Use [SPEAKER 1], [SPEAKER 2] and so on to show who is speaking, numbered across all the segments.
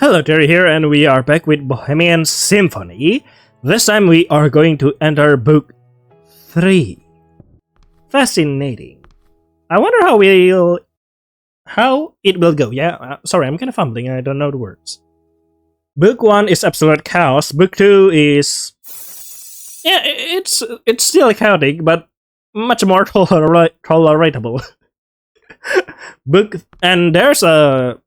[SPEAKER 1] Hello, Terry here, and we are back with Bohemian Symphony. This time we are going to enter Book 3. Fascinating. I wonder how it will go. Yeah, sorry, I'm kind of fumbling. I don't know the words. Book 1 is absolute chaos. Book 2 is... yeah, it's still chaotic, but much more tolerable. And there's a...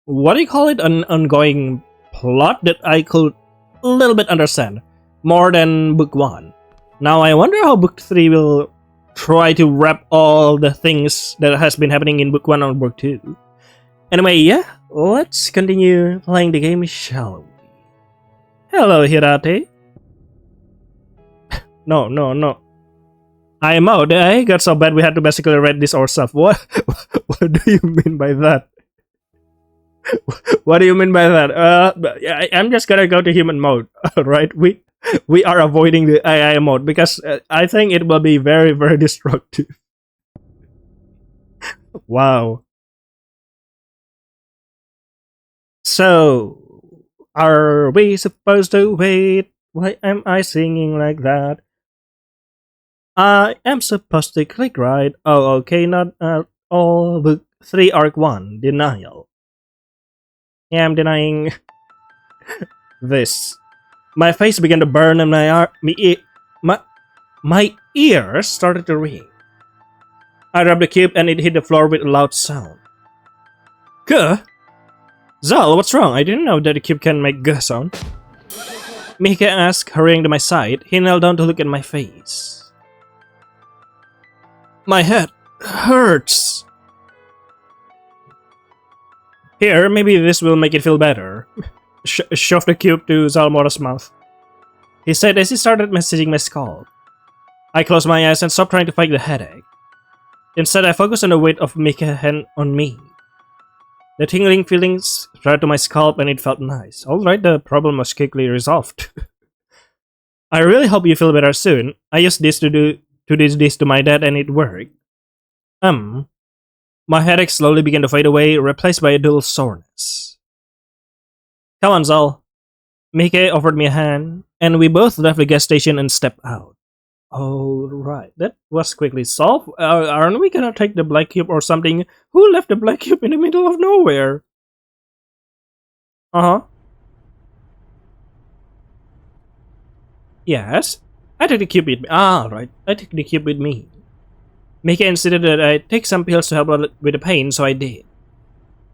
[SPEAKER 1] what do you call it? An ongoing plot that I could a little bit understand. More than Book 1. Now I wonder how Book 3 will try to wrap all the things that has been happening in Book 1 on Book 2. Anyway, yeah, let's continue playing the game, shall we? Hello, Hirate. No. I'm out. I got so bad we had to basically read this ourselves. What do you mean by that? What do you mean by that? I'm just gonna go to human mode, right? We are avoiding the AI mode because I think it will be very, very destructive. Wow. So, are we supposed to wait? Why am I singing like that? I am supposed to click right. Oh, okay, not all. Book 3 Arc 1, Denial. Yeah, I'm denying this. My face began to burn and my ears started to ring. I rubbed the cube and it hit the floor with a loud sound. Guh? Zal, what's wrong? I didn't know that the cube can make guh sound. Mika asked, hurrying to my side. He knelt down to look at my face. My head hurts. Here, maybe this will make it feel better. Shove the cube to Zalmora's mouth. He said as he started massaging my skull. I closed my eyes and stopped trying to fight the headache. Instead, I focused on the weight of Mika's hand on me. The tingling feelings spread to my scalp and it felt nice. Alright, the problem was quickly resolved. I really hope you feel better soon. I used this to do this to my dad and it worked. My headache slowly began to fade away, replaced by a dull soreness. Come on, Zal. Mika offered me a hand, and we both left the gas station and stepped out. Alright, that was quickly solved. Aren't we gonna take the black cube or something? Who left the black cube in the middle of nowhere? Yes? I took the cube with me. Right. I took the cube with me. Mika insisted that I take some pills to help with the pain, so I did.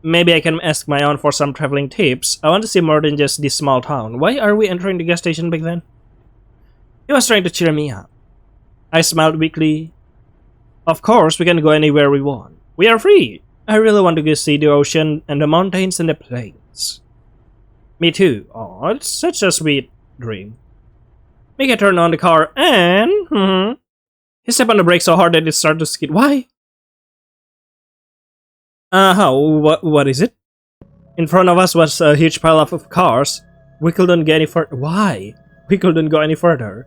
[SPEAKER 1] Maybe I can ask my aunt for some traveling tips. I want to see more than just this small town. Why are we entering the gas station back then? He was trying to cheer me up. I smiled weakly. Of course, we can go anywhere we want. We are free. I really want to go see the ocean and the mountains and the plains. Me too. Oh, it's such a sweet dream. Mika turned on the car and... he stepped on the brake so hard that it started to skid. Why? What is it? In front of us was a huge pile of cars. We couldn't get any further. Why? We couldn't go any further.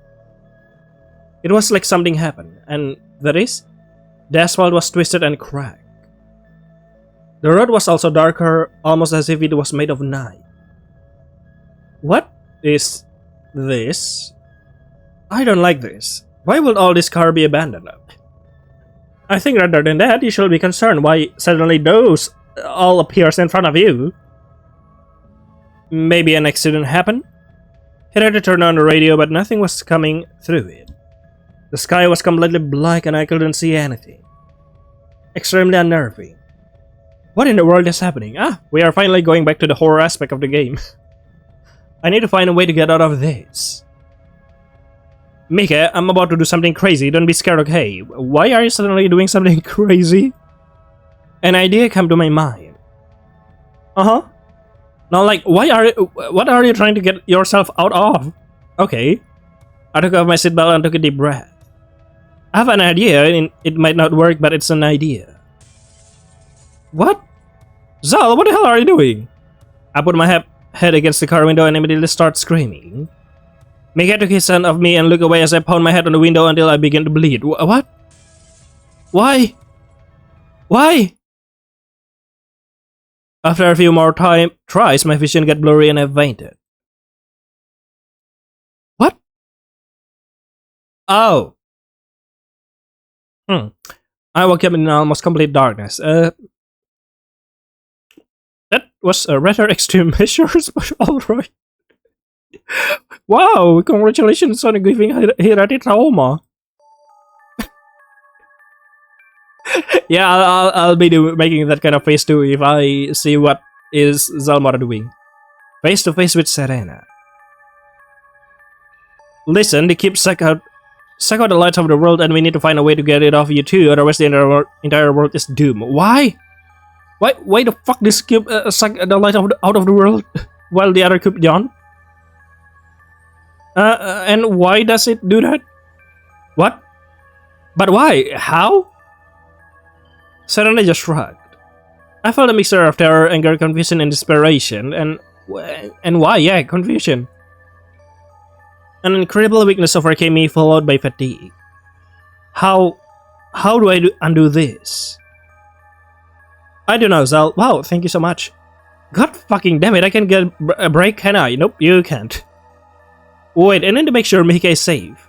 [SPEAKER 1] It was like something happened. And that is? The asphalt was twisted and cracked. The road was also darker, almost as if it was made of night. What is this? I don't like this. Why would all this car be abandoned? I think rather than that, you should be concerned why suddenly those all appears in front of you. Maybe an accident happened? He tried to turn on the radio, but nothing was coming through it. The sky was completely black and I couldn't see anything. Extremely unnerving. What in the world is happening? We are finally going back to the horror aspect of the game. I need to find a way to get out of this. Mika, I'm about to do something crazy. Don't be scared, okay? Why are you suddenly doing something crazy? An idea came to my mind. Now, like, what are you trying to get yourself out of? Okay. I took off my seatbelt and took a deep breath. I have an idea. It might not work, but it's an idea. What? Zal, what the hell are you doing? I put my head against the car window and immediately started screaming. Mika took his hand off me and looked away as I pounded my head on the window until I began to bleed. What? Why? Why? After a few more tries, my vision got blurry and I fainted. What? Oh. I woke up in almost complete darkness. That was a rather extreme measures, but alright. Wow, congratulations on giving Hirati trauma. Yeah, I'll be making that kind of face too if I see what is Zalmara doing. Face to face with Serena. Listen, they keep suck out the lights of the world and we need to find a way to get it off you too, otherwise the entire world is doomed. Why? Why the fuck this cube suck the light out of the world while the other cube don't? And why does it do that? What? But why? How? Suddenly just shrugged. I felt a mixture of terror, anger, confusion, and desperation. And why? Yeah, confusion. An incredible weakness overcame me, followed by fatigue. How do I undo this? I don't know, Zal. Wow, thank you so much. God fucking damn it, I can get a break, can I? Nope, you can't. Wait, I need to make sure Mika is safe.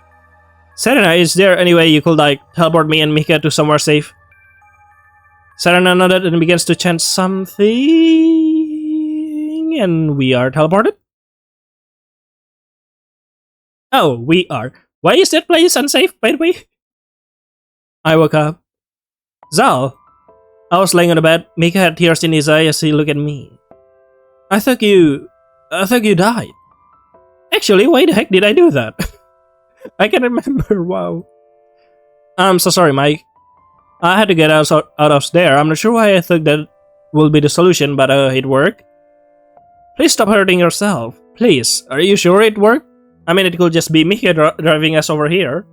[SPEAKER 1] Serena, is there any way you could, like, teleport me and Mika to somewhere safe? Serena nodded and begins to chant something, and we are teleported? Oh, we are. Why is that place unsafe, by the way? I woke up. Zal! I was laying on the bed. Mika had tears in his eyes as he looked at me. I thought you died. Actually, why the heck did I do that? I can't remember, wow. I'm so sorry, Mike. I had to get out of there. I'm not sure why I thought that would be the solution, but it worked. Please stop hurting yourself. Please, are you sure it worked? I mean, it could just be Mika driving us over here.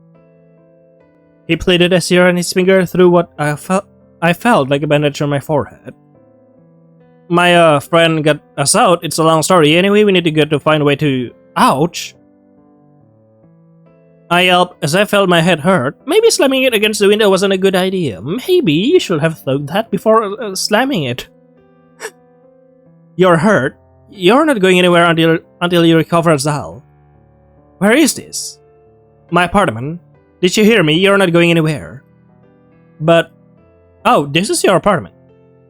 [SPEAKER 1] He pleaded as he ran his finger through what I felt like a bandage on my forehead. My friend got us out. It's a long story. Anyway, we need to get to find a way to... Ouch! I yelped as I felt my head hurt. Maybe slamming it against the window wasn't a good idea. Maybe you should have thought that before slamming it. You're hurt. You're not going anywhere until you recover, Zal. Where is this? My apartment. Did you hear me? You're not going anywhere. But... Oh, this is your apartment.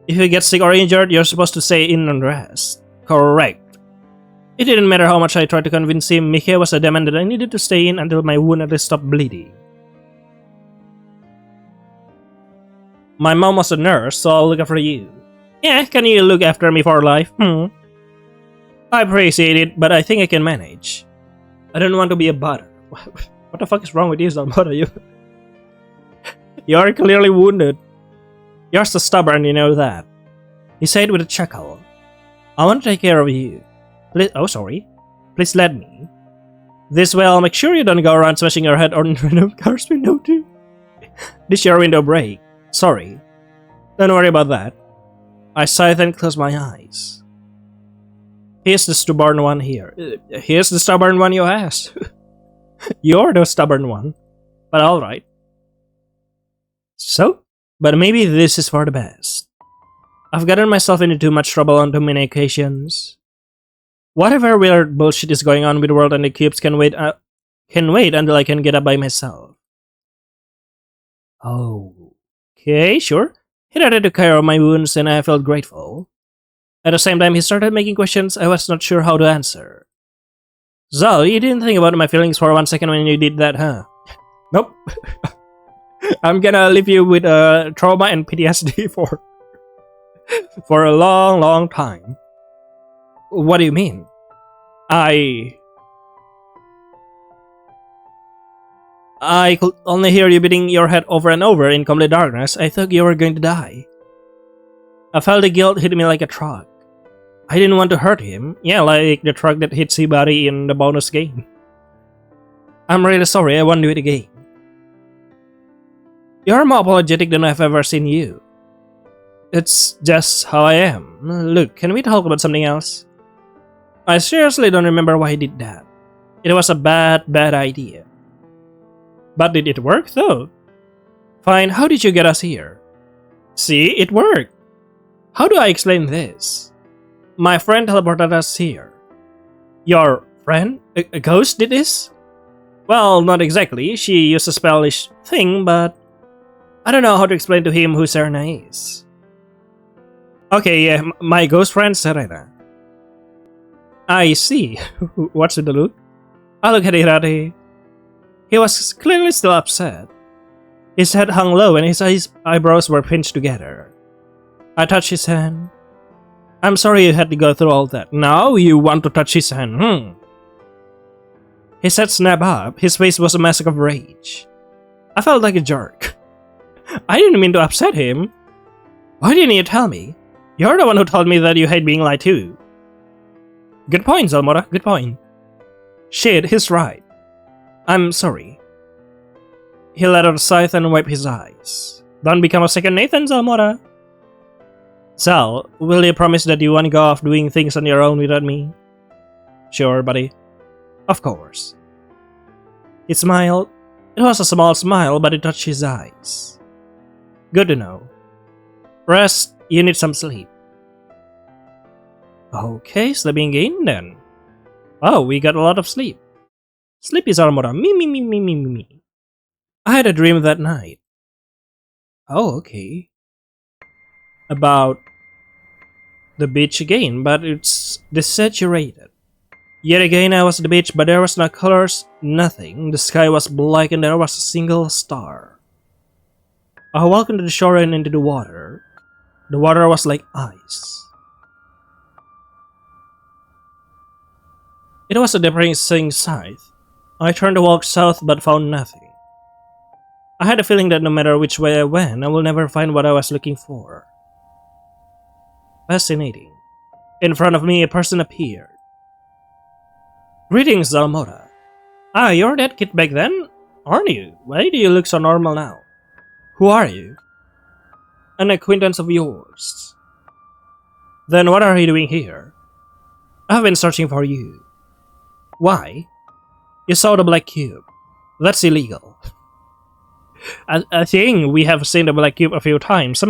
[SPEAKER 1] If you get sick or injured, you're supposed to stay in and rest. Correct. It didn't matter how much I tried to convince him, Mika was adamant that I needed to stay in until my wound at least stopped bleeding. My mom was a nurse, so I'll look after you. Yeah, can you look after me for life? I appreciate it, but I think I can manage. I don't want to be a bother. What the fuck is wrong with you, Zalmara? You are clearly wounded. You're so stubborn, you know that. He said with a chuckle. I want to take care of you. Please, oh, sorry. Please let me. This way I'll make sure you don't go around smashing your head on random car's window too. Did your window break? Sorry. Don't worry about that. I sighed and closed my eyes. Here's the stubborn one here. Here's the stubborn one you asked. You're the stubborn one. But alright. So, but maybe this is for the best. I've gotten myself into too much trouble on too many occasions. Whatever weird bullshit is going on with the world and the cubes can wait until I can get up by myself. Oh, okay, sure. He tried to care of my wounds and I felt grateful. At the same time, he started making questions I was not sure how to answer. Zal, you didn't think about my feelings for 1 second when you did that, huh? Nope. I'm gonna leave you with trauma and PTSD for a long, long time. What do you mean? I could only hear you beating your head over and over in complete darkness. I thought you were going to die. I felt the guilt hit me like a truck. I didn't want to hurt him. Yeah, like the truck that hits Hibari in the bonus game. I'm really sorry, I won't do it again. You're more apologetic than I've ever seen you. It's just how I am. Look, can we talk about something else? I seriously don't remember why he did that. It was a bad idea. But did it work though? Fine, how did you get us here? See, it worked. How do I explain this? My friend teleported us here. Your friend? A ghost did this? Well, not exactly. She used a spellish thing, but I don't know how to explain to him who Serena is. Okay, yeah, my ghost friend Serena. I see. What's with the look? I look at Hirate. He was clearly still upset. His head hung low and his eyebrows were pinched together. I touched his hand. I'm sorry you had to go through all that. Now you want to touch his hand, His head snapped up. His face was a mask of rage. I felt like a jerk. I didn't mean to upset him. Why didn't you tell me? You're the one who told me that you hate being lied to. Good point, Zalmora. Good point. Shit, he's right. I'm sorry. He let out a sigh and wiped his eyes. Don't become a second Nathan, Zalmora. Zal, will you promise that you won't go off doing things on your own without me? Sure, buddy. Of course. He smiled. It was a small smile, but it touched his eyes. Good to know. Rest, you need some sleep. Okay, sleeping again then. Oh, we got a lot of sleep. Sleep is Zalmora. Me. I had a dream that night. Oh, okay. About the beach again, but it's desaturated. Yet again I was at the beach, but there was no colors, nothing. The sky was black and there was a single star. I walked into the shore and into the water. The water was like ice. It was a depressing sight. I turned to walk south but found nothing. I had a feeling that no matter which way I went, I will never find what I was looking for. Fascinating. In front of me, a person appeared. Greetings, Zalmora. Ah, you're that kid back then? Aren't you? Why do you look so normal now? Who are you? An acquaintance of yours. Then what are you doing here? I've been searching for you. Why? You saw the black cube. That's illegal. I think we have seen the black cube a few times,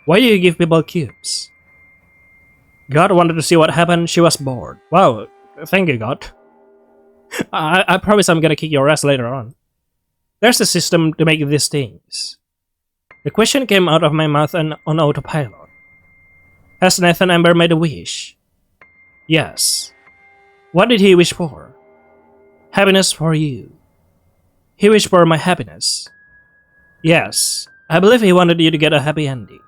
[SPEAKER 1] Why do you give people cubes? God wanted to see what happened, she was bored. Wow, thank you, God. I promise I'm gonna kick your ass later on. There's a system to make these things. The question came out of my mouth and on autopilot. Has Nathan Amber made a wish? Yes. What did he wish for? Happiness for you. He wished for my happiness. Yes, I believe he wanted you to get a happy ending.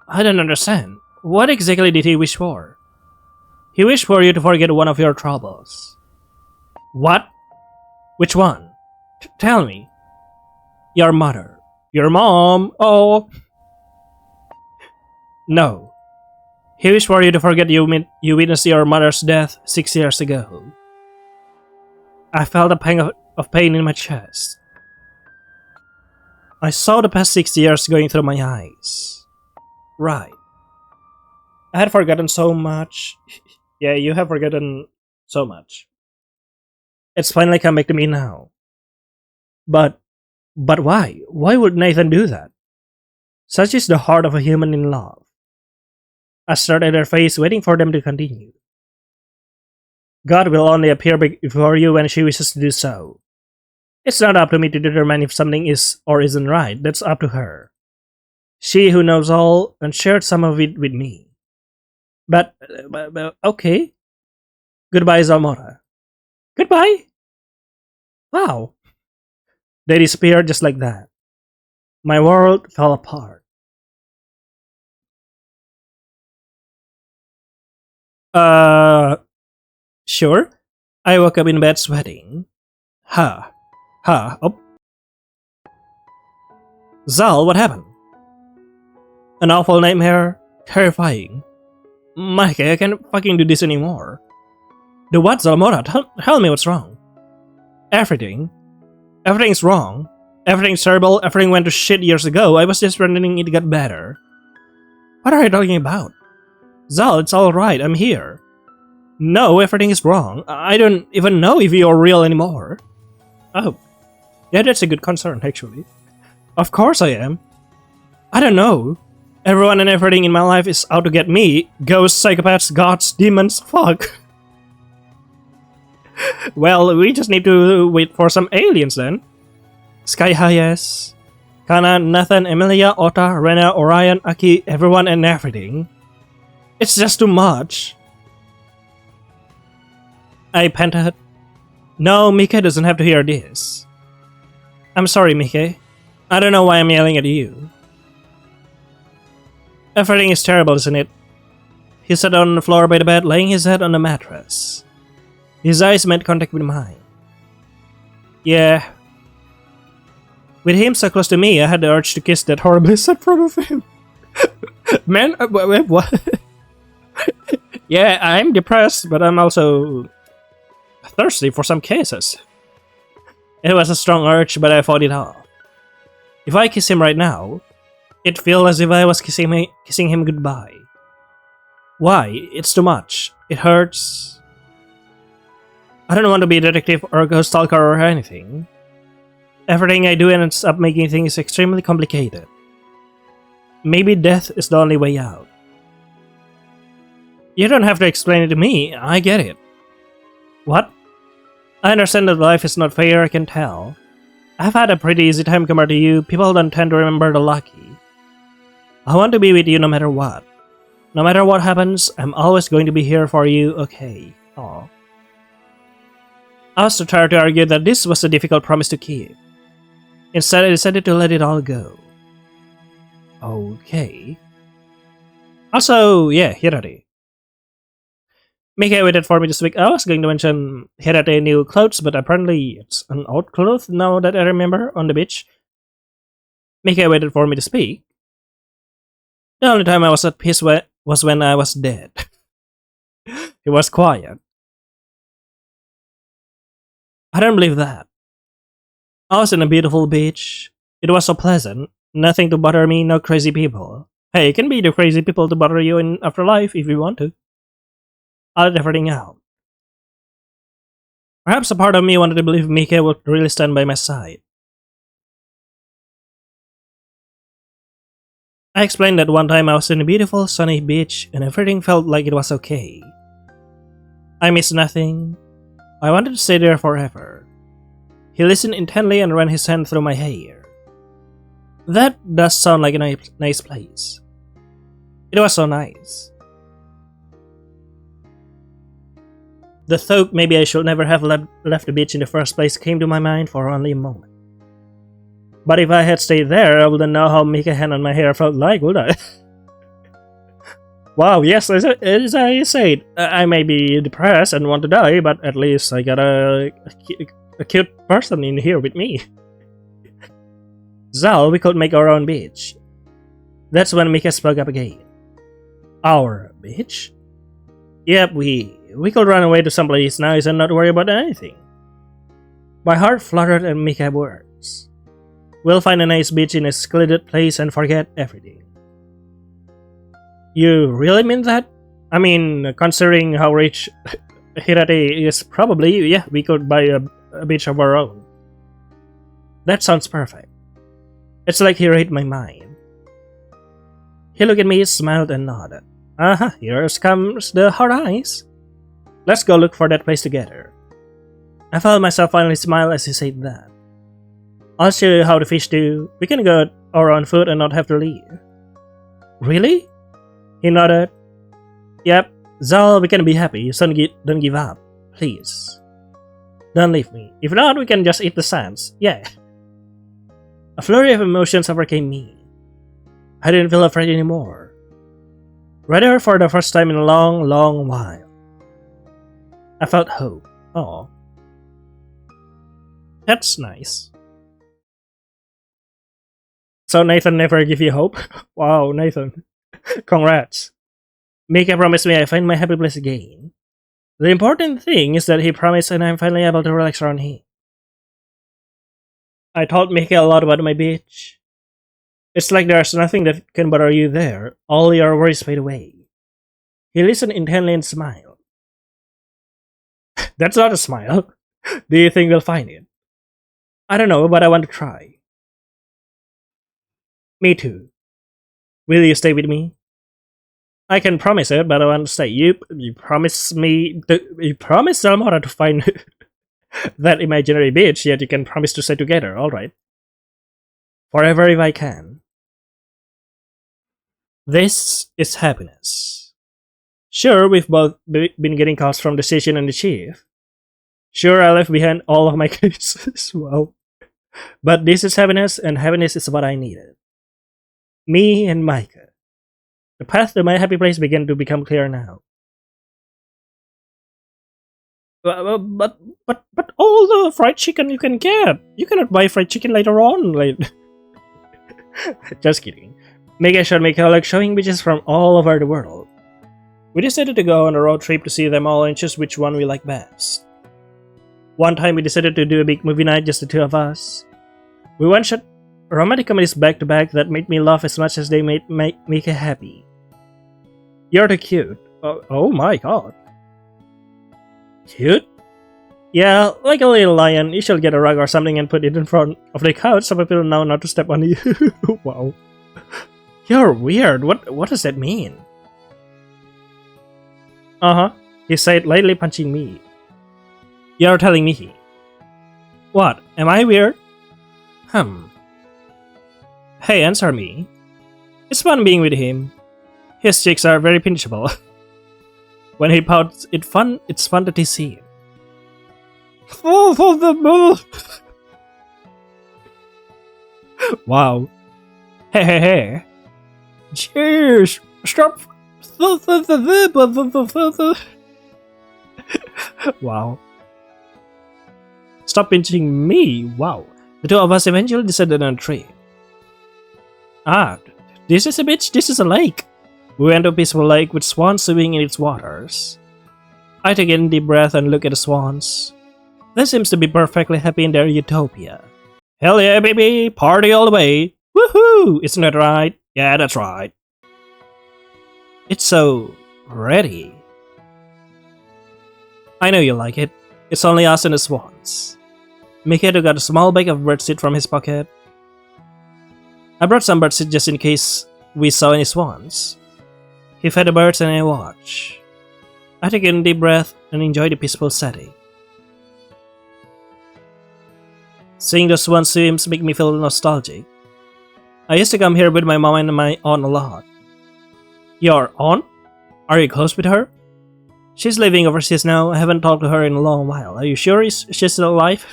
[SPEAKER 1] I don't understand. What exactly did he wish for? He wished for you to forget one of your troubles. What? Which one? Tell me. Your mother. Your mom. Oh. No. He wished for you to forget you witnessed your mother's death 6 years ago. I felt a pang of pain in my chest. I saw the past 6 years going through my eyes. Right. I had forgotten so much. Yeah, you have forgotten so much. It's finally come back to me now. But why? Why would Nathan do that? Such is the heart of a human in love. I stared at her face, waiting for them to continue. God will only appear before you when she wishes to do so. It's not up to me to determine if something is or isn't right. That's up to her. She who knows all and shared some of it with me. But okay. Goodbye, Zalmora. Goodbye? Wow. They disappeared just like that. My world fell apart. Sure. I woke up in bed sweating. Oh. Zal, what happened? An awful nightmare. Terrifying. Mikey, I can't fucking do this anymore. The what, Zalmora? Tell me what's wrong. Everything. Everything's wrong. Everything's terrible. Everything went to shit years ago. I was just pretending it got better. What are you talking about? Zal, it's alright. I'm here. No, everything is wrong. I don't even know if you're real anymore. Oh. Yeah, that's a good concern, actually. Of course I am. I don't know. Everyone and everything in my life is out to get me. Ghosts, psychopaths, gods, demons, fuck. Well, we just need to wait for some aliens then. Sky High, yes. Kana, Nathan, Emilia, Ota, Rena, Orion, Aki, everyone and everything. It's just too much. I panted. No, Mika doesn't have to hear this. I'm sorry, Mika. I don't know why I'm yelling at you. Everything is terrible, isn't it? He sat on the floor by the bed, laying his head on the mattress. His eyes made contact with mine. Yeah. With him so close to me, I had the urge to kiss that horribly sad front of him. Man, what? Yeah, I'm depressed, but I'm also thirsty for some kisses. It was a strong urge, but I fought it off. If I kiss him right now, it feels as if I was kissing him goodbye. Why? It's too much. It hurts. I don't want to be a detective or a ghost stalker or anything. Everything I do ends up making things extremely complicated. Maybe death is the only way out. You don't have to explain it to me, I get it. What? I understand that life is not fair, I can tell. I've had a pretty easy time compared to you, people don't tend to remember the lucky. I want to be with you no matter what. No matter what happens, I'm always going to be here for you, okay? Aw. I was too tired to argue that this was a difficult promise to keep. Instead, I decided to let it all go. Okay. Also, yeah, Hirari. Mika waited for me to speak. I was going to mention Hirate new clothes, but apparently it's an old cloth now that I remember on the beach. Mika waited for me to speak. The only time I was at peace was when I was dead. He was quiet. I don't believe that. I was in a beautiful beach. It was so pleasant. Nothing to bother me, no crazy people. Hey, it can be the crazy people to bother you in afterlife if you want to. I let everything out. Perhaps a part of me wanted to believe Mika would really stand by my side. I explained that one time I was in a beautiful sunny beach and everything felt like it was okay. I missed nothing. I wanted to stay there forever. He listened intently and ran his hand through my hair. That does sound like a nice place. It was so nice. The thought maybe I should never have left the beach in the first place came to my mind for only a moment. But if I had stayed there, I wouldn't know how Mika's hand on my hair felt like, would I? Wow, yes, as I said, I may be depressed and want to die, but at least I got a cute person in here with me. Zal, we could make our own beach. That's when Mika spoke up again. Our beach? Yep, we could run away to someplace nice and not worry about anything. My heart fluttered at Mika's words. We'll find a nice beach in a secluded place and forget everything. You really mean that? I mean, considering how rich Hirate is, probably, yeah, we could buy a beach of our own. That sounds perfect. It's like he read my mind. He looked at me, smiled, and nodded. Here comes the hard eyes. Let's go look for that place together. I felt myself finally smile as he said that. I'll show you how the fish do. We can go our own food and not have to leave. Really? He nodded. Yep, Zal, we can be happy, so don't give up. Please. Don't leave me. If not, we can just eat the sands. Yeah. A flurry of emotions overcame me. I didn't feel afraid anymore. Rather, for the first time in a long, long while. I felt hope. Oh. That's nice. So Nathan never give you hope? Wow, Nathan. Congrats. Mika promised me I find my happy place again. The important thing is that he promised and I'm finally able to relax around him. I told Mika a lot about my beach. It's like there's nothing that can bother you there. All your worries fade away. He listened intently and smiled. That's not a smile. Do you think we'll find it? I don't know, but I want to try. Me too. Will you stay with me? I can promise it, but I want to stay. You promise me. You promise Salmora to find that imaginary bitch, yet you can promise to stay together. All right. Forever if I can. This is happiness. Sure, we've both been getting calls from the station and the chief. Sure, I left behind all of my cases. Wow. But this is happiness, and happiness is what I needed. Me and Micah. The path to my happy place began to become clear now. But all the fried chicken you can get. You cannot buy fried chicken later on. Like, just kidding. Micah showed me like showing beaches from all over the world. We decided to go on a road trip to see them all and choose which one we like best. One time we decided to do a big movie night, just the two of us. We one-shot romantic comedies back-to-back that made me laugh as much as they made Micah happy. You're too cute. Oh my god. Cute? Yeah, like a little lion. You should get a rug or something and put it in front of the couch so people know not to step on you. Wow. You're weird. What does that mean? Uh-huh. He said, lightly punching me. You're telling me. What? Am I weird? Hey, answer me. It's fun being with him. His cheeks are very pinchable. When he pouts, it's fun to tease him. Wow. Hey. Cheers! Stop! Wow. Stop pinching me! Wow. The two of us eventually decided on a trip. Ah, this is a beach, this is a lake. We went to a peaceful lake with swans swimming in its waters. I took in a deep breath and looked at the swans. They seem to be perfectly happy in their utopia. Hell yeah, baby! Party all the way! Woohoo! Isn't that right? Yeah, that's right. It's so ready. I know you like it. It's only us and the swans. Mikado got a small bag of birdseed from his pocket. I brought some birdseed just in case we saw any swans. He fed the birds and I watched. I took in a deep breath and enjoyed the peaceful setting. Seeing the swan swims make me feel nostalgic. I used to come here with my mom and my aunt a lot. Your aunt? Are you close with her? She's living overseas now. I haven't talked to her in a long while. Are you sure she's still alive?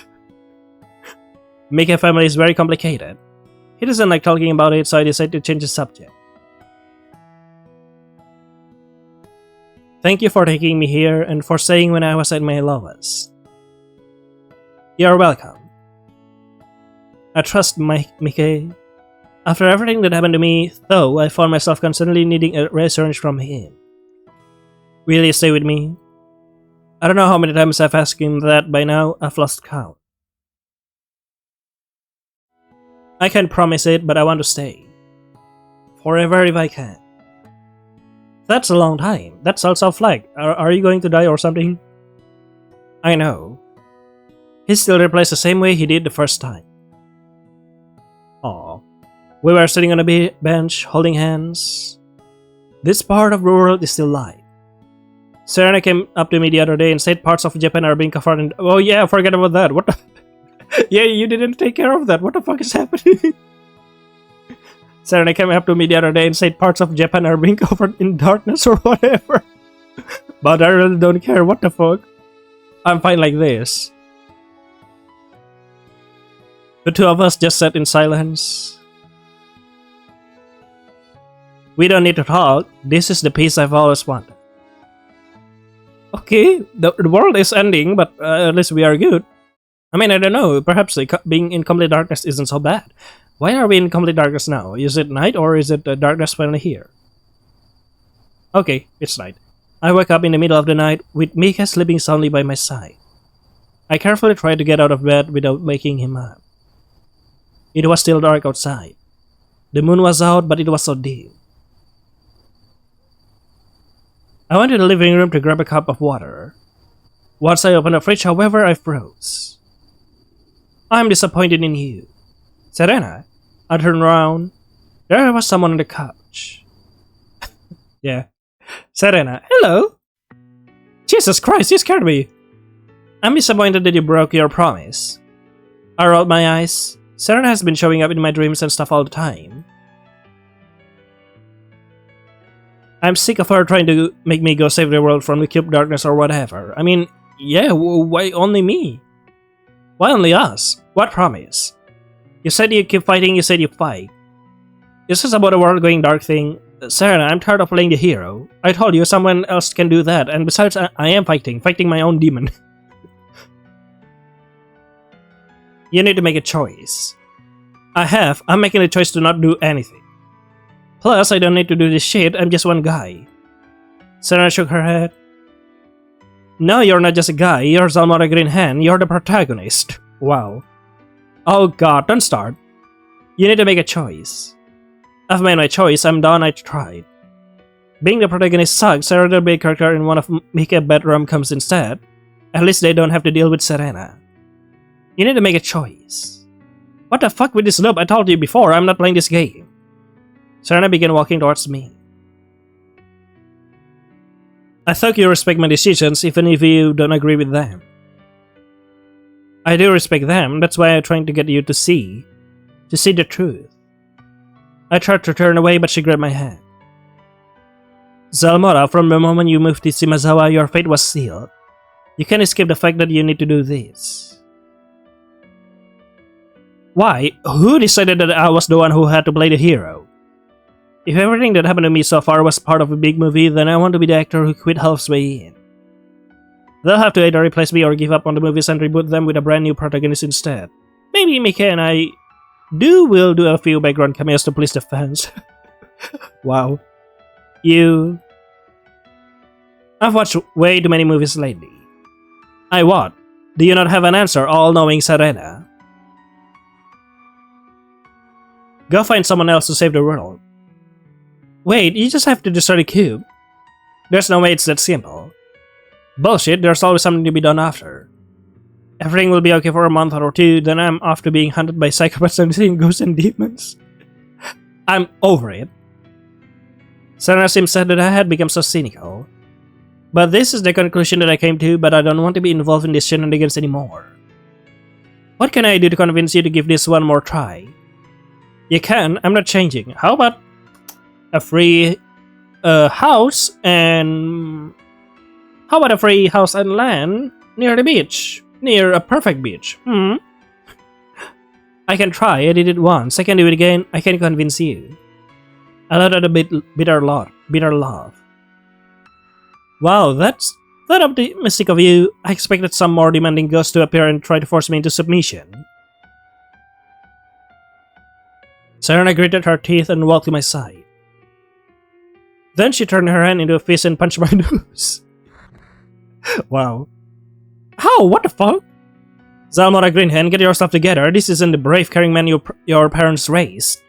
[SPEAKER 1] Mika's family is very complicated. He doesn't like talking about it, so I decided to change the subject. Thank you for taking me here and for staying when I was at my lowest. You're welcome. I trust Mika. After everything that happened to me, though, I found myself constantly needing a reassurance from him. Will you stay with me? I don't know how many times I've asked him that by now. I've lost count. I can't promise it, but I want to stay. Forever if I can. That's a long time. That's also a flag. Are you going to die or something? I know. He still replies the same way he did the first time. Aww. We were sitting on a bench, holding hands. This part of the world is still light. Serena came up to me the other day and said parts of Japan are being covered in... Oh yeah, forget about that. What the... Yeah, you didn't take care of that. What the fuck is happening? Serena came up to me the other day and said parts of Japan are being covered in darkness or whatever. But I really don't care. What the fuck? I'm fine like this. The two of us just sat in silence. We don't need to talk. This is the peace I've always wanted. Okay, the world is ending, but at least we are good. I mean, I don't know. Perhaps being in complete darkness isn't so bad. Why are we in complete darkness now? Is it night or is it darkness finally here? Okay, it's night. I wake up in the middle of the night with Mika sleeping soundly by my side. I carefully tried to get out of bed without waking him up. It was still dark outside. The moon was out, but it was so dim. I went to the living room to grab a cup of water. Once I opened the fridge, however, I froze. I'm disappointed in you. Serena. I turned around. There was someone on the couch. bitch. Yeah. Serena, hello! Jesus Christ, you scared me! I'm disappointed that you broke your promise. I rolled my eyes. Serena has been showing up in my dreams and stuff all the time. I'm sick of her trying to make me go save the world from the cube darkness or whatever. I mean, yeah, why only me? Why only us? What promise? You said you keep fighting, you said you fight. Is this about a world going dark thing? Serena, I'm tired of playing the hero. I told you someone else can do that, and besides, I am fighting my own demon. You need to make a choice. I'm making a choice to not do anything. Plus, I don't need to do this shit, I'm just one guy. Serena shook her head. No, you're not just a guy, you're Zalmora Greenhand, you're the protagonist. Wow. Oh god, don't start. You need to make a choice. I've made my choice, I'm done, I tried. Being the protagonist sucks, I'd rather be a character in one of Mika bad rom-coms instead. At least they don't have to deal with Serena. You need to make a choice. What the fuck with this loop? I told you before, I'm not playing this game. Serena began walking towards me. I thought you respect my decisions even if you don't agree with them. I do respect them, that's why I'm trying to get you to see the truth. I tried to turn away but she grabbed my hand. Zalmora, from the moment you moved to Shimazawa, your fate was sealed. You can't escape the fact that you need to do this. Why? Who decided that I was the one who had to play the hero? If everything that happened to me so far was part of a big movie, then I want to be the actor who quit halfway in. They'll have to either replace me or give up on the movies and reboot them with a brand new protagonist instead. Maybe Mika and I will do a few background cameos to please the fans. Wow. I've watched way too many movies lately. I what? Do you not have an answer, all-knowing Serena? Go find someone else to save the world. Wait, you just have to destroy the cube. There's no way it's that simple. Bullshit, there's always something to be done after. Everything will be okay for a month or two, then I'm off to being hunted by psychopaths and seeing ghosts and demons. I'm over it. Serena seemed sad that I had become so cynical. But this is the conclusion that I came to, but I don't want to be involved in this shenanigans anymore. What can I do to convince you to give this one more try? You can, I'm not changing. How about a free house and... How about a free house and land near the beach? Near a perfect beach, I can try, I did it once, I can do it again, I can convince you. I let out a bitter laugh. Wow, that's that optimistic of you. I expected some more demanding ghost to appear and try to force me into submission. Serena gritted her teeth and walked to my side. Then she turned her hand into a fist and punched my nose. Wow. How? What the fuck? Zalmora Greenhand, get yourself together. This isn't the brave caring man your parents raised.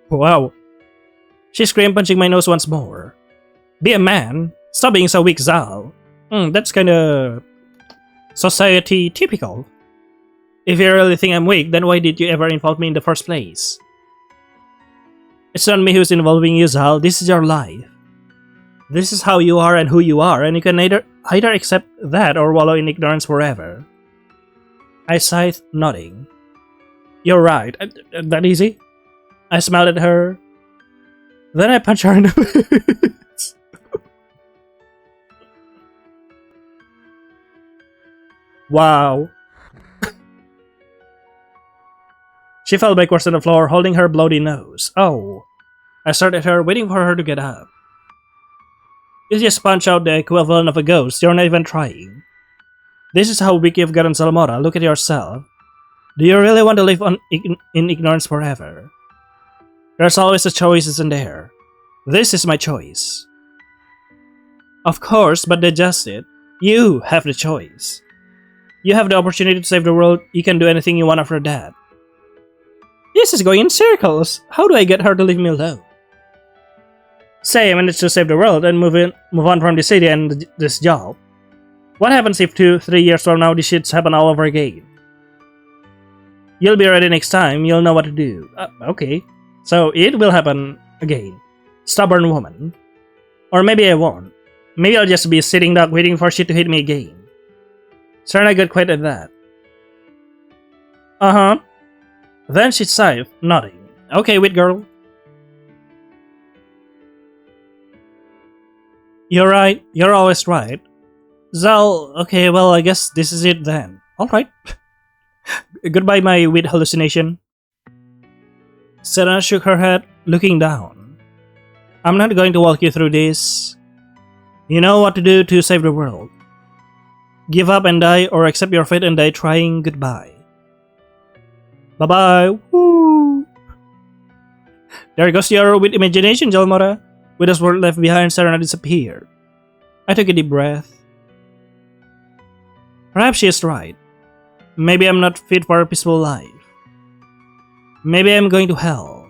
[SPEAKER 1] Wow. She screamed, punching my nose once more. Be a man. Stop being so weak, Zal. That's kinda... society typical. If you really think I'm weak, then why did you ever involve me in the first place? It's not me who's involving you, Zal. This is your life. This is how you are and who you are, and you can either accept that or wallow in ignorance forever. I sighed, nodding. You're right. That easy? I smiled at her. Then I punched her in the face. Wow. She fell backwards on the floor, holding her bloody nose. Oh. I stared at her, waiting for her to get up. You just punch out the equivalent of a ghost, you're not even trying. This is how weak you've gotten, Zalmora. Look at yourself. Do you really want to live in ignorance forever? There's always a choice, isn't there? This is my choice. Of course, but digest it. You have the choice. You have the opportunity to save the world, you can do anything you want after that. This is going in circles. How do I get her to leave me alone? Say I managed to save the world and move on from the city and this job. What happens if 2-3 years from now this shit's happen all over again? You'll be ready next time, you'll know what to do. Okay. So it will happen Again. Stubborn woman. Or maybe I won't. Maybe I'll just be sitting duck waiting for shit to hit me again. Serena got quite at that. Uh-huh. Then she sighed, nodding. Okay, wait, girl. You're right. You're always right. Zal, okay, well, I guess this is it then. Alright. Goodbye, my wit hallucination. Serena shook her head, looking down. I'm not going to walk you through this. You know what to do to save the world. Give up and die, or accept your fate and die trying. Goodbye. Bye-bye. Woo! There goes your wit imagination, Jalmora. With us world left behind, Serena disappeared. I took a deep breath. Perhaps she is right. Maybe I'm not fit for a peaceful life. Maybe I'm going to hell.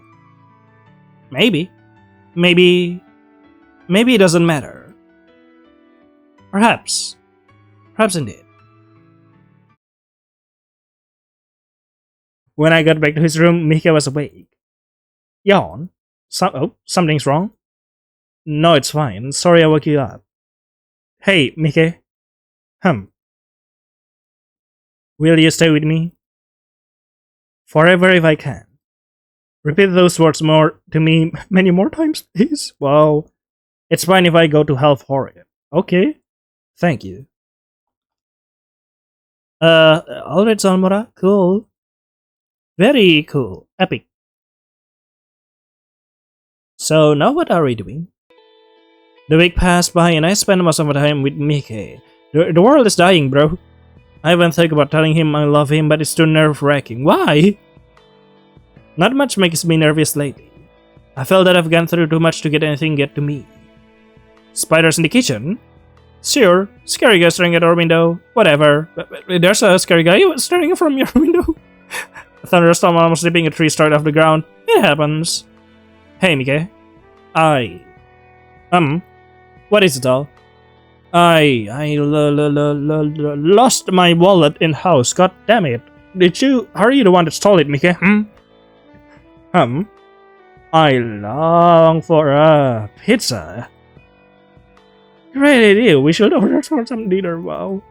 [SPEAKER 1] Maybe. Maybe it doesn't matter. Perhaps. Perhaps indeed. When I got back to his room, Mika was awake. Yawn? Something's wrong? No, it's fine. Sorry I woke you up. Hey, Mika. Will you stay with me? Forever if I can. Repeat those words more to me many more times, please. Wow. It's fine if I go to hell for it. Okay. Thank you. Alright, Salmora. Cool. Very cool. Epic. So now what are we doing? The week passed by and I spent most of my time with Mickey. The world is dying, bro. I haven't thought about telling him I love him, but it's too nerve-wracking. Why? Not much makes me nervous lately. I feel that I've gone through too much to get anything get to me. Spiders in the kitchen? Sure. Scary guy staring at our window. Whatever. There's a scary guy staring from your window. A thunderstorm almost ripping a tree started off the ground. It happens. Hey, Mike. What is it all? I lost my wallet in house. God damn it! Are you the one that stole it, Mike? I long for a pizza. Great idea. We should order for some dinner. Wow.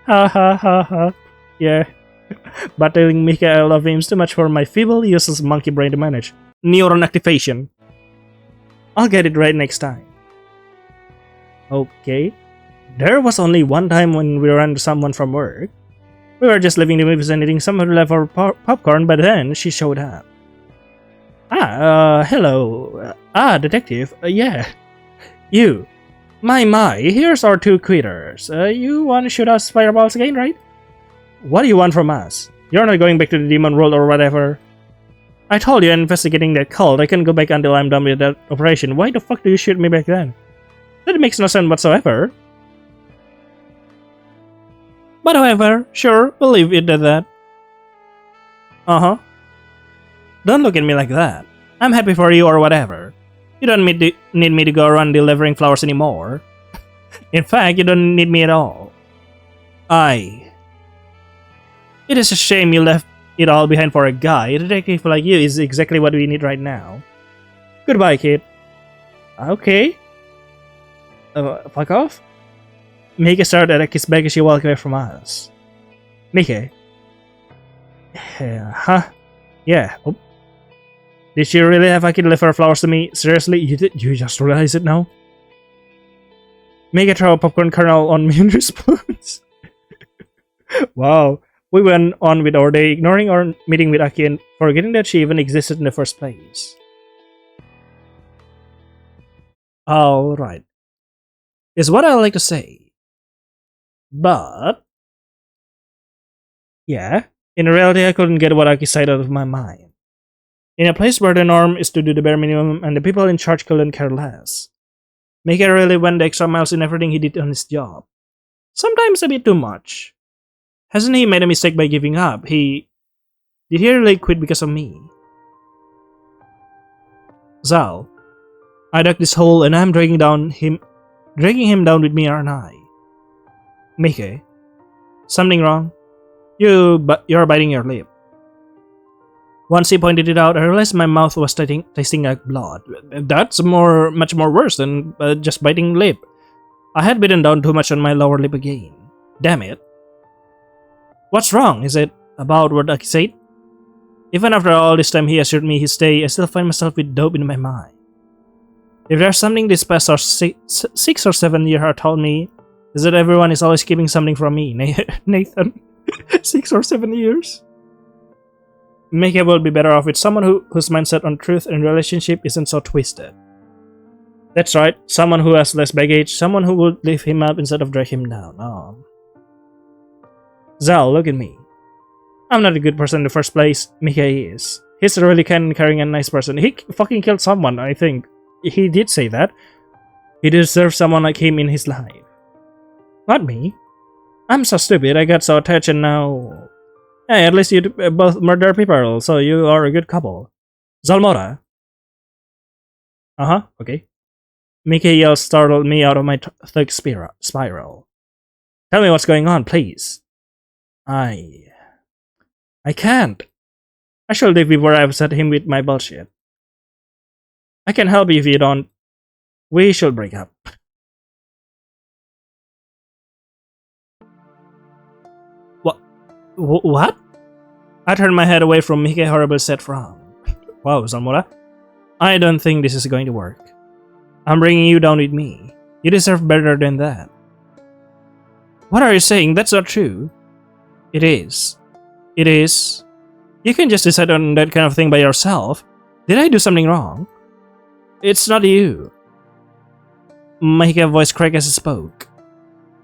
[SPEAKER 1] Ha ha ha ha. Yeah. But telling Mika I love him is too much for my feeble, useless monkey brain to manage. Neuron activation. I'll get it right next time. Okay. There was only one time when we ran into someone from work. We were just leaving the movies and eating some of the leftover popcorn, but then she showed up. Hello. Detective. Yeah. You. My, here's our two quitters. You want to shoot us fireballs again, right? What do you want from us? You're not going back to the demon world or whatever. I told you I'm investigating that cult. I can't go back until I'm done with that operation. Why the fuck do you shoot me back then? That makes no sense whatsoever. But however, sure, we'll leave it at that. Uh-huh. Don't look at me like that. I'm happy for you or whatever. You don't need me to go around delivering flowers anymore. In fact, you don't need me at all. It is a shame you left it all behind for a guy. A detective like you is exactly what we need right now. Goodbye, kid. Okay. Fuck off? Mika started at a kiss back as she walked away from us. Mika? Huh? Yeah. Oh. Did she really have a kid deliver her flowers to me? Seriously? You just realize it now? Mika throw a popcorn kernel on me in response. Wow. We went on with our day, ignoring our meeting with Aki and forgetting that she even existed in the first place. Alright. Is what I like to say. But... yeah, in reality I couldn't get what Aki said out of my mind. In a place where the norm is to do the bare minimum and the people in charge couldn't care less. Mika really went the extra miles in everything he did on his job. Sometimes a bit too much. Hasn't he made a mistake by giving up? Did he really quit because of me? Zal, I dug this hole and I'm dragging him down with me, aren't I? Mika, something wrong? You're biting your lip. Once he pointed it out, I realized my mouth was tasting like blood. That's much more worse than just biting lip. I had bitten down too much on my lower lip again. Damn it. What's wrong? Is it about what I said? Even after all this time he assured me he'd stay, I still find myself with dope in my mind. If there's something this past 6 or 7 years have told me, is that everyone is always keeping something from me. Nathan. 6 or 7 years? Mika will be better off with someone whose mindset on truth and relationship isn't so twisted. That's right, someone who has less baggage, someone who would lift him up instead of drag him down. Oh. Zal, look at me. I'm not a good person in the first place. Mika is. He's a really kind and caring and nice person. He fucking killed someone, I think. He did say that. He deserves someone like him in his life. Not me. I'm so stupid, I got so attached and now... Hey, at least you both murder people, so you are a good couple. Zalmora. Uh-huh, okay. Mika yells startled me out of my thug spiral. Tell me what's going on, please. I can't. I should leave before I upset him with my bullshit. I can help you if you don't. We should break up. What? I turned my head away from Mika's horrible set frown. Wow, Zalmora. I don't think this is going to work. I'm bringing you down with me. You deserve better than that. What are you saying? That's not true. It is. It is. You can just decide on that kind of thing by yourself. Did I do something wrong? It's not you. Mika's voice cracked as he spoke.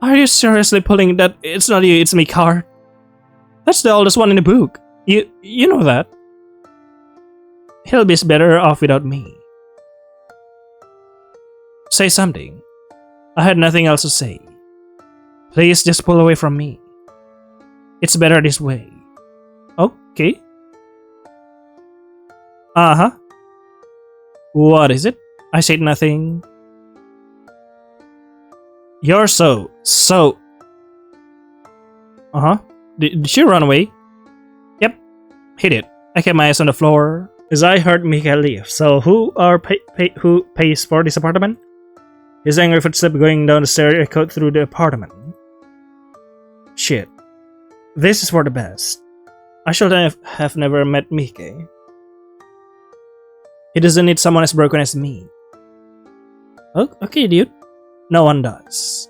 [SPEAKER 1] Are you seriously pulling that it's not you, it's me card? That's the oldest one in the book. You know that. He'll be better off without me. Say something. I had nothing else to say. Please just pull away from me. It's better this way. Okay. Uh-huh. What is it? I said nothing. You're so... Uh-huh. Did she run away? Yep. Hit it. I kept my eyes on the floor as I heard Mika leave. So who pays for this apartment? His angry footsteps going down the stairs echoed through the apartment. Shit. This is for the best. I should have never met Mika. He doesn't need someone as broken as me. Oh, okay, dude. No one does.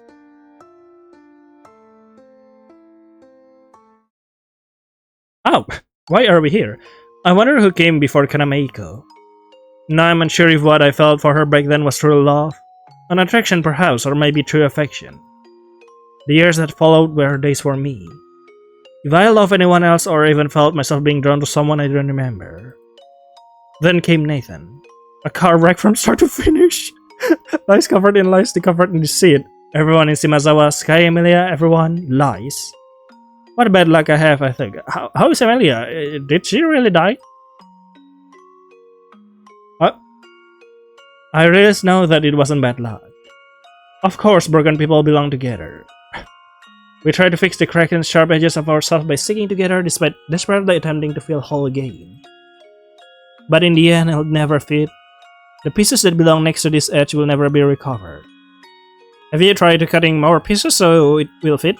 [SPEAKER 1] Oh, why are we here? I wonder who came before Kanameiko. Now I'm unsure if what I felt for her back then was true love, an attraction perhaps, or maybe true affection. The years that followed were days for me. If I loved anyone else or even felt myself being drawn to someone, I don't remember. Then came Nathan. A car wreck from start to finish. Lies covered in lies, covered in deceit. Everyone in Shimazawa, Sky Emilia, everyone lies. What bad luck I have, I think. How is Emilia? Did she really die? I realized now that it wasn't bad luck. Of course, broken people belong together. We try to fix the cracked and sharp edges of ourselves by sticking together despite desperately attempting to feel whole again. But in the end, it'll never fit. The pieces that belong next to this edge will never be recovered. Have you tried cutting more pieces so it will fit?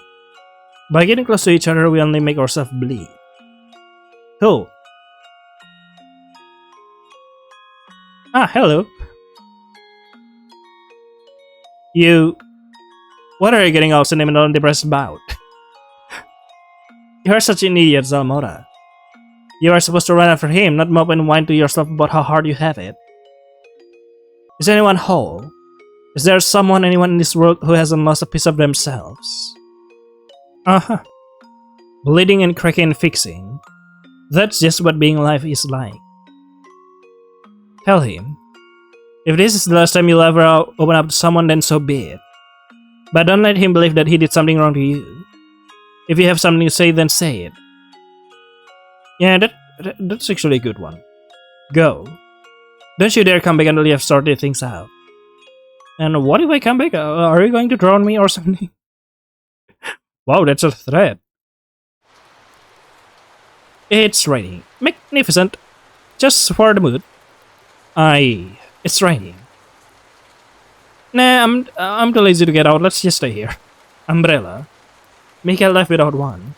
[SPEAKER 1] By getting close to each other, we only make ourselves bleed. Cool. Ah, hello. What are you getting all sentimental and depressed about? You are such an idiot, Zalmora. You are supposed to run after him, not mope and whine to yourself about how hard you have it. Is anyone whole? Is there anyone in this world who hasn't lost a piece of themselves? Uh-huh. Bleeding and cracking and fixing. That's just what being alive is like. Tell him. If this is the last time you'll ever open up to someone, then so be it. But don't let him believe that he did something wrong to you. If you have something to say, then say it. Yeah, that's actually a good one. Go. Don't you dare come back until you have sorted things out. And what if I come back? Are you going to drown me or something? Wow, that's a threat. It's raining. Magnificent. Just for the mood. It's raining. Nah, I'm too lazy to get out. Let's just stay here. Umbrella. Mika left without one.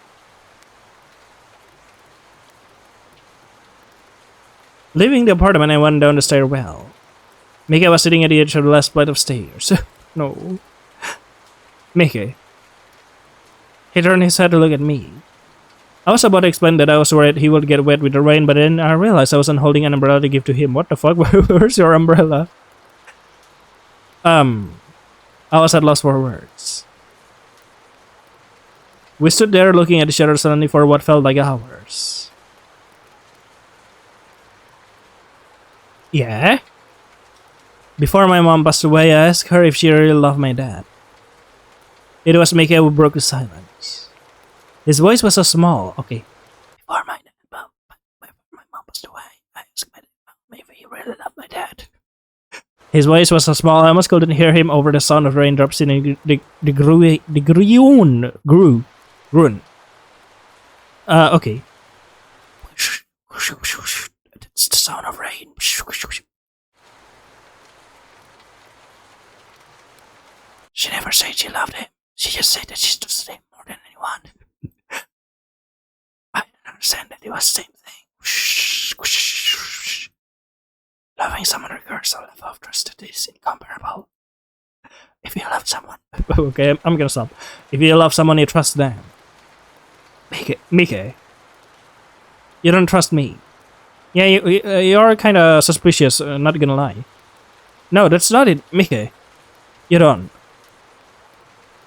[SPEAKER 1] Leaving the apartment, I went down the stairwell. Mika was sitting at the edge of the last flight of stairs. No. Mika. He turned his head to look at me. I was about to explain that I was worried he would get wet with the rain, but then I realized I wasn't holding an umbrella to give to him. What the fuck? Where's your umbrella? I was at loss for words. We stood there looking at each other suddenly for what felt like hours. Yeah? Before my mom passed away, I asked her if she really loved my dad. It was Mika who broke the silence. His voice was so small. Okay. Before my mom passed away, I asked my dad if he really loved my dad. His voice was so small I almost couldn't hear him over the sound of raindrops in the grun. Okay. That's the sound of rain. She never said she loved him. She just said that she trusted him more than anyone. I didn't understand that it was the same thing. Loving someone requires a level of trust that is incomparable. If you love someone... Okay, I'm gonna stop. If you love someone, you trust them. Mika. You don't trust me. Yeah, you're kinda suspicious, not gonna lie. No, that's not it, Mika. You don't.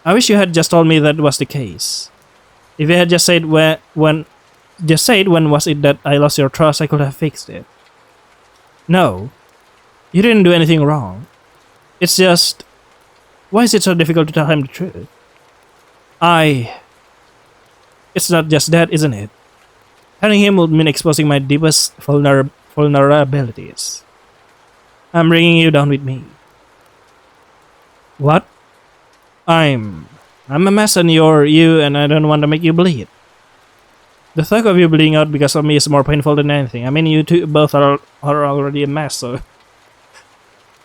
[SPEAKER 1] I wish you had just told me that was the case. If you had just said when was it that I lost your trust, I could have fixed it. No. You didn't do anything wrong. It's just... Why is it so difficult to tell him the truth? It's not just that, isn't it? Telling him would mean exposing my deepest vulnerabilities. I'm bringing you down with me. What? I'm a mess and you're you, and I don't want to make you bleed. The thought of you bleeding out because of me is more painful than anything. I mean, you two both are already a mess, so...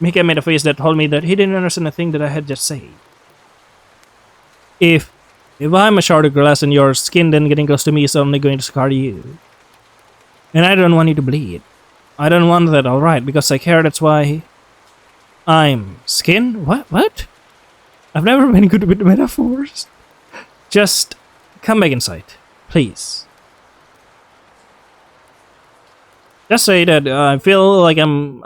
[SPEAKER 1] Mika made a face that told me that he didn't understand a thing that I had just said. If I'm a shard of glass and your skin, then getting close to me is only going to scar you. And I don't want you to bleed. I don't want that, alright, because I care, that's why... I'm... Skin? What? I've never been good with metaphors. Just... come back inside. Please. Just say that I feel like I'm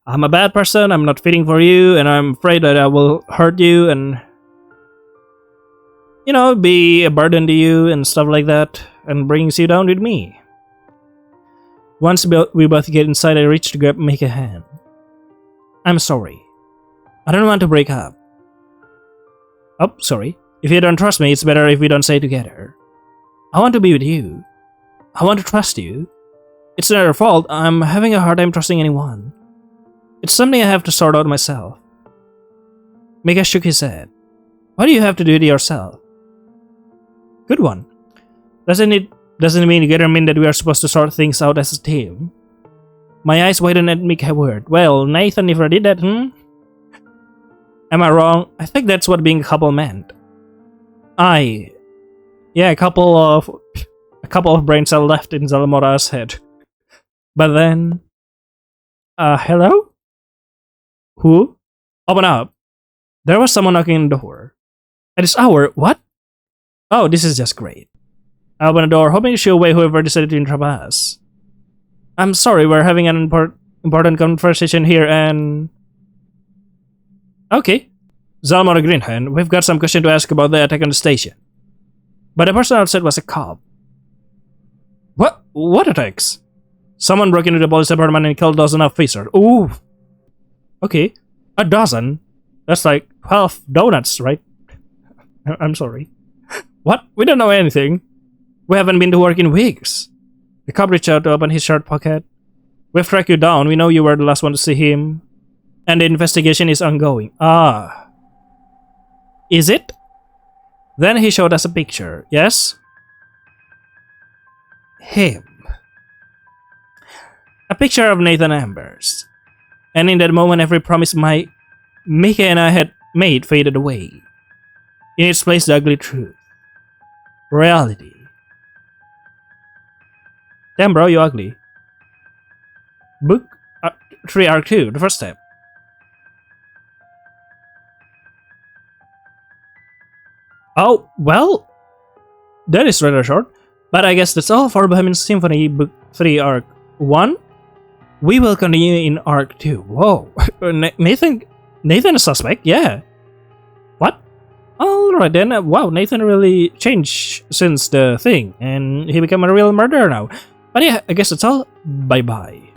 [SPEAKER 1] a bad person, I'm not fitting for you, and I'm afraid that I will hurt you and... You know, be a burden to you and stuff like that, and brings you down with me. Once we both get inside, I reach to grab Mika's hand. I'm sorry. I don't want to break up. Oh, sorry. If you don't trust me, it's better if we don't stay together. I want to be with you. I want to trust you. It's not your fault. I'm having a hard time trusting anyone. It's something I have to sort out myself. Mika shook his head. Why do you have to do it yourself? Good one. Doesn't it mean together mean that we are supposed to sort things out as a team? My eyes widened at Mika's word. Well, Nathan never did that, Am I wrong? I think that's what being a couple meant. Yeah, a couple of brain cells left in Zalamora's head. But then... hello? Who? Open up. There was someone knocking on the door. At this hour, what? Oh, this is just great. I opened the door, hoping to shoo away whoever decided to interrupt us. I'm sorry, we're having an important conversation here and... Okay. Zalmora Greenhand, we've got some question to ask about the attack on the station. But the person outside was a cop. What? What attacks? Someone broke into the police department and killed a dozen officers. Ooh. Okay. A dozen? That's like 12 donuts, right? I'm sorry. What? We don't know anything. We haven't been to work in weeks. The cop reached out to open his shirt pocket. We've tracked you down. We know you were the last one to see him. And the investigation is ongoing. Ah. Is it? Then he showed us a picture. Yes? Him. A picture of Nathan Ambers. And in that moment, every promise Mickey and I had made faded away. In its place, the ugly truth. Reality. Damn, bro, you ugly. Book 3 Arc 2, the first step. Oh, well, that is rather short. But I guess that's all for Bohemian Symphony Book 3 Arc 1. We will continue in Arc 2. Whoa, Nathan a suspect? Yeah. What? Alright then, wow, Nathan really changed since the thing, and he became a real murderer now. But yeah, I guess that's all. Bye bye.